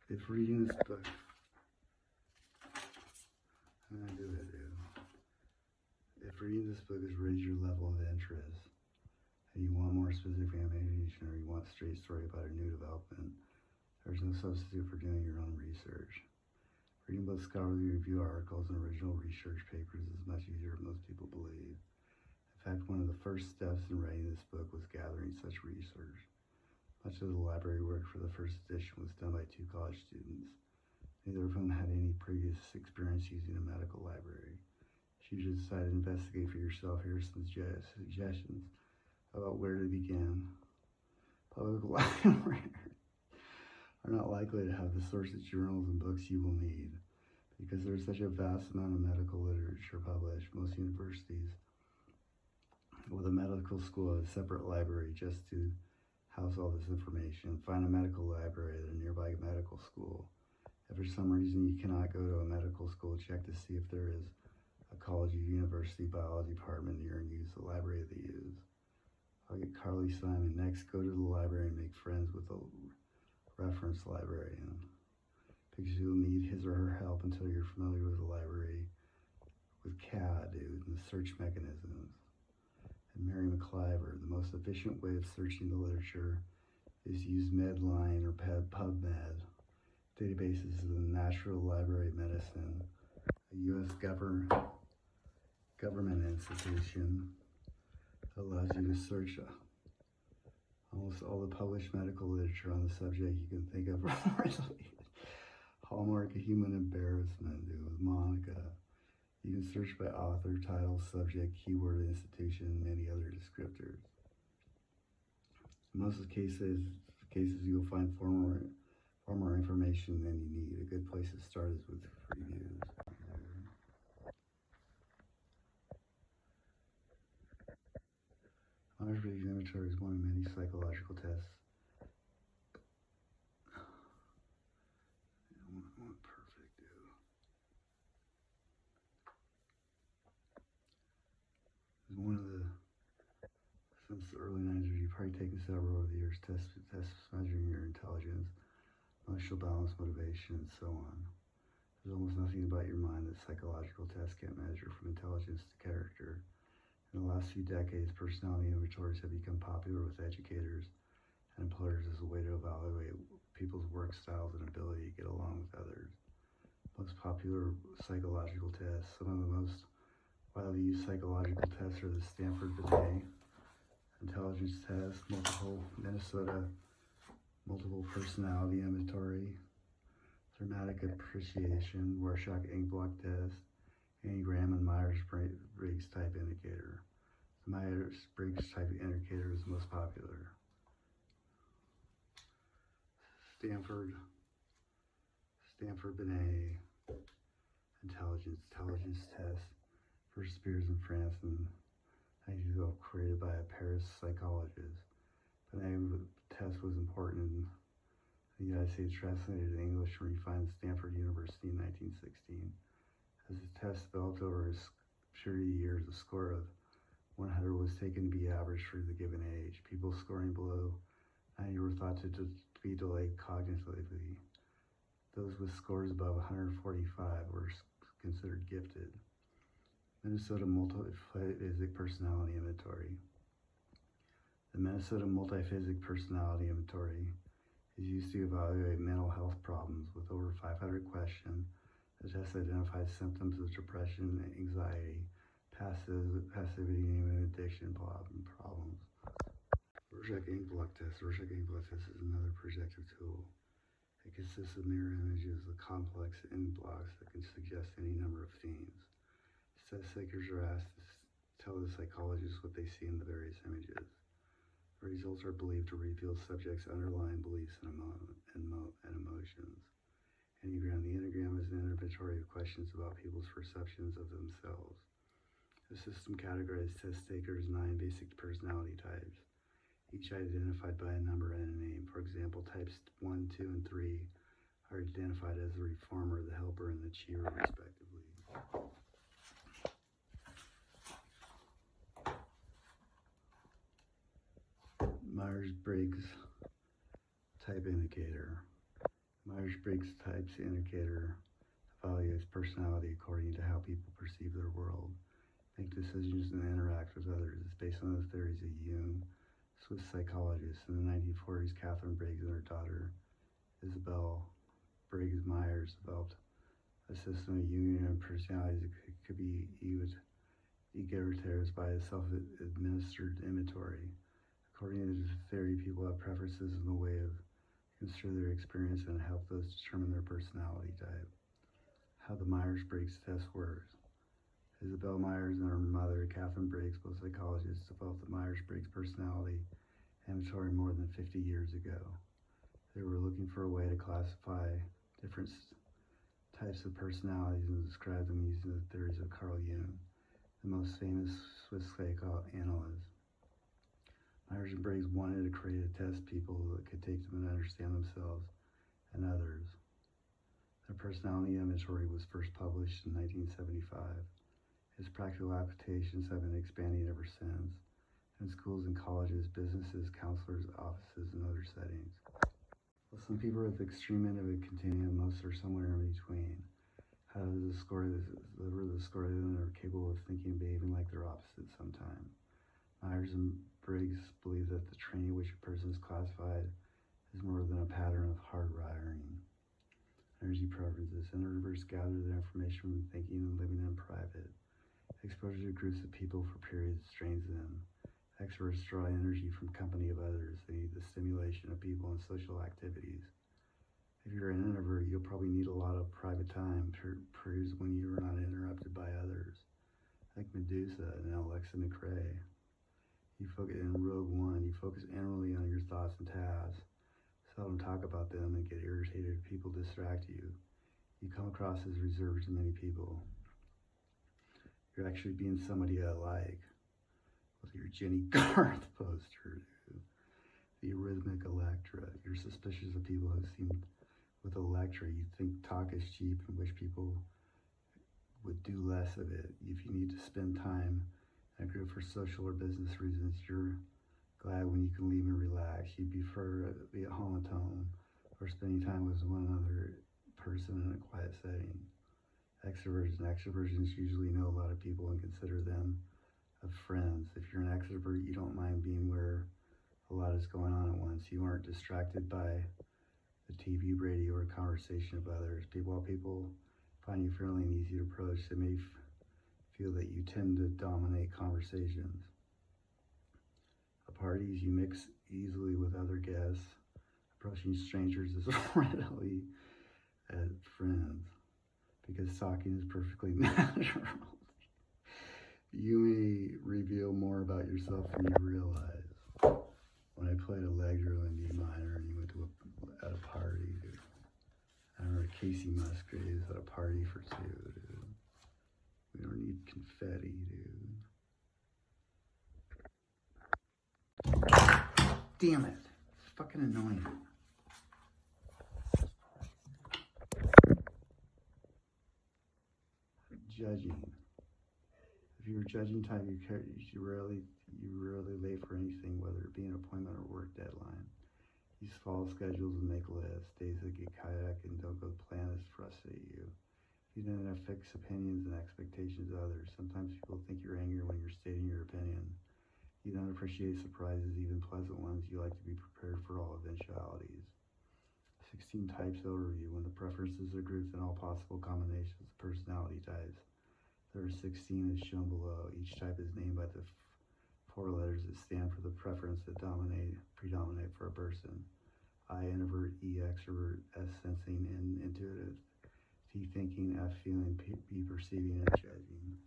If reading this book, I'm gonna do it, dude. If reading this book has raised your level of interest, and you want more specific information, or you want a straight story about a new development, there's no substitute for doing your own research. Reading both scholarly review articles and original research papers is much easier than most people believe. In fact, one of the first steps in writing this book was gathering such research. Much of the library work for the first edition was done by 2 college students. Neither of whom had any previous experience using a medical library. If you decide to investigate for yourself, here are some suggestions about where to begin. Public libraries are not likely to have the sorts of journals and books you will need. Because there's such a vast amount of medical literature published, most universities with a medical school has a separate library just to house all this information. Find a medical library at a nearby medical school. If for some reason you cannot go to a medical school, check to see if there is a college or university biology department near and use the library they use. I'll get Carly Simon. Next, go to the library and make friends with a reference librarian, because you'll need his or her help until you're familiar with the library, with CAD, dude, and the search mechanisms. And Mary McIver, the most efficient way of searching the literature is use Medline or PubMed, databases of the National Library of Medicine, a U.S. government institution that allows you to search almost all the published medical literature on the subject you can think of. Hallmark of Human Embarrassment, dude, with Monica. You can search by author, title, subject, keyword, institution, and many other descriptors. In most cases you'll find far more information than you need. A good place to start is with reviews. Myers-Briggs Inventory is one of many psychological tests. Perfect, dude. It's one of the, since the early 90s, you've probably taken several over the years, tests measuring your intelligence, emotional balance, motivation, and so on. There's almost nothing about your mind that psychological tests can't measure, from intelligence to character. In the last few decades, personality inventories have become popular with educators and employers as a way to evaluate people's work styles and ability to get along with others. Most popular psychological tests, some of the most widely used psychological tests are the Stanford-Binet Intelligence Test, Minnesota Multiple Personality Inventory, Thematic Appreciation, Rorschach-Inkblock Test, Enneagram, and Myers-Briggs Type Indicator. The Myers-Briggs Type Indicator is the most popular. Stanford-Binet Intelligence Test first appears in France in 1912, created by a Paris psychologist. Binet test was important in the United States, translated in English and refined at Stanford University in 1916. As the test developed over a period of years, a score of 100 was taken to be average for the given age. People scoring below 90 were thought to be delayed cognitively. Those with scores above 145 were considered gifted. Minnesota Multiphasic Personality Inventory. The Minnesota Multiphasic Personality Inventory is used to evaluate mental health problems. With over 500 questions, the test identifies symptoms of depression, anxiety, passivity, and even addiction problems. Rorschach-Inkblock Test. Rorschach-Inkblock Test is another projective tool. It consists of mirror images of complex ink blocks that can suggest any number of themes. Test takers are asked to tell the psychologist what they see in the various images. The results are believed to reveal subjects' underlying beliefs and emotions. Enneagram. The Enneagram is an inventory of questions about people's perceptions of themselves. The system categorizes test takers as 9 basic personality types, each identified by a number and a name. For example, types 1, 2, and 3 are identified as the reformer, the helper, and the achiever, respectively. Myers-Briggs Type Indicator. Myers-Briggs Types Indicator evaluates personality according to how people perceive their world, make decisions, and interact with others. It's based on the theories of Jung, Swiss psychologist. In the 1940s, Catherine Briggs and her daughter, Isabel Briggs Myers, developed a system of Jungian personalities that could be egalitarians by a self-administered inventory. According to this theory, people have preferences in the way of consider their experience and help those determine their personality type. How the Myers-Briggs test works. Isabel Myers and her mother, Catherine Briggs, both psychologists, developed the Myers-Briggs personality inventory more than 50 years ago. They were looking for a way to classify different types of personalities and describe them using the theories of Carl Jung, the most famous Swiss psychoanalyst. Myers and Briggs wanted to create a test people that could take them and understand themselves and others. Their personality inventory was first published in 1975. Its practical applications have been expanding ever since, in schools and colleges, businesses, counselors, offices, and other settings. Well, some people are at the extreme end of a continuum, most are somewhere in between. However, the score are capable of thinking and behaving like their opposites sometimes. Myers and Briggs believe that the training which a person is classified is more than a pattern of hardwiring. Energy preferences. Introverts gather their information from thinking and living in private. Exposure to groups of people for periods strains them. Extroverts draw energy from company of others. They need the stimulation of people and social activities. If you're an introvert, you'll probably need a lot of private time, periods when you are not interrupted by others. Like Medusa and Alexa McRae. You focus in Rogue One, you focus inwardly on your thoughts and tasks. Seldom talk about them and get irritated if people distract you. You come across as reserved to many people. You're actually being somebody I like. With your Jenny Garth poster, dude. The Eurythmic Electra. You're suspicious of people who seem with Electra. You think talk is cheap and wish people would do less of it. If you need to spend time in a group for social or business reasons, you're glad when you can leave and relax. You prefer to be at home or spending time with one other person in a quiet setting. Extroversions usually know a lot of people and consider them of friends. If you're an extrovert, you don't mind being where a lot is going on at once. You aren't distracted by the TV, radio, or conversation of others. While people find you friendly and easy to approach, they may feel that you tend to dominate conversations. At parties, you mix easily with other guests. Approaching strangers is readily as friends because talking is perfectly natural. You may reveal more about yourself than you realize. When I played Electra in D minor and you went to at a party, dude. I remember Casey Musgraves at a party for two, dude. We don't need confetti, dude. Damn it. It's fucking annoying. Judging. If you're a judging type, you're rarely late for anything, whether it be an appointment or work deadline. You just follow schedules and make lists. Days that get kayak and don't go to plan is frustrate you. You don't have fixed opinions and expectations of others. Sometimes people think you're angry when you're stating your opinion. You don't appreciate surprises, even pleasant ones. You like to be prepared for all eventualities. 16 types overview. When the preferences are grouped in all possible combinations of personality types, there are 16 as shown below. Each type is named by the four letters that stand for the preference that predominate for a person. I, introvert. E, extrovert. S, sensing and intuitive. T, thinking. F, feeling. P, perceiving and judging.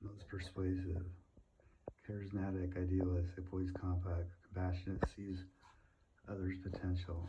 Most persuasive. Charismatic, idealistic, voice compact, compassionate, sees others' potential.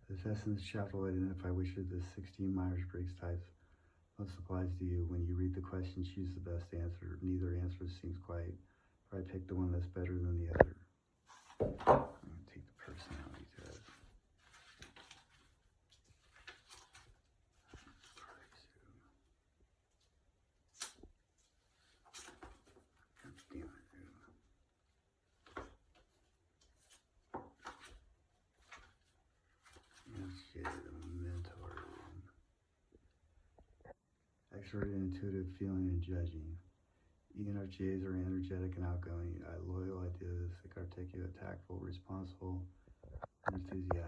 The test in this chapter will identify which of the 16 Myers-Briggs types most applies to you. When you read the question, choose the best answer. Neither answer seems quite right. Pick the one that's better than the other. I'm going to take the personality test. exert an intuitive feeling and judging. ENFJs are energetic and outgoing, loyal, idealistic, articulate, tactful, responsible, and enthusiastic.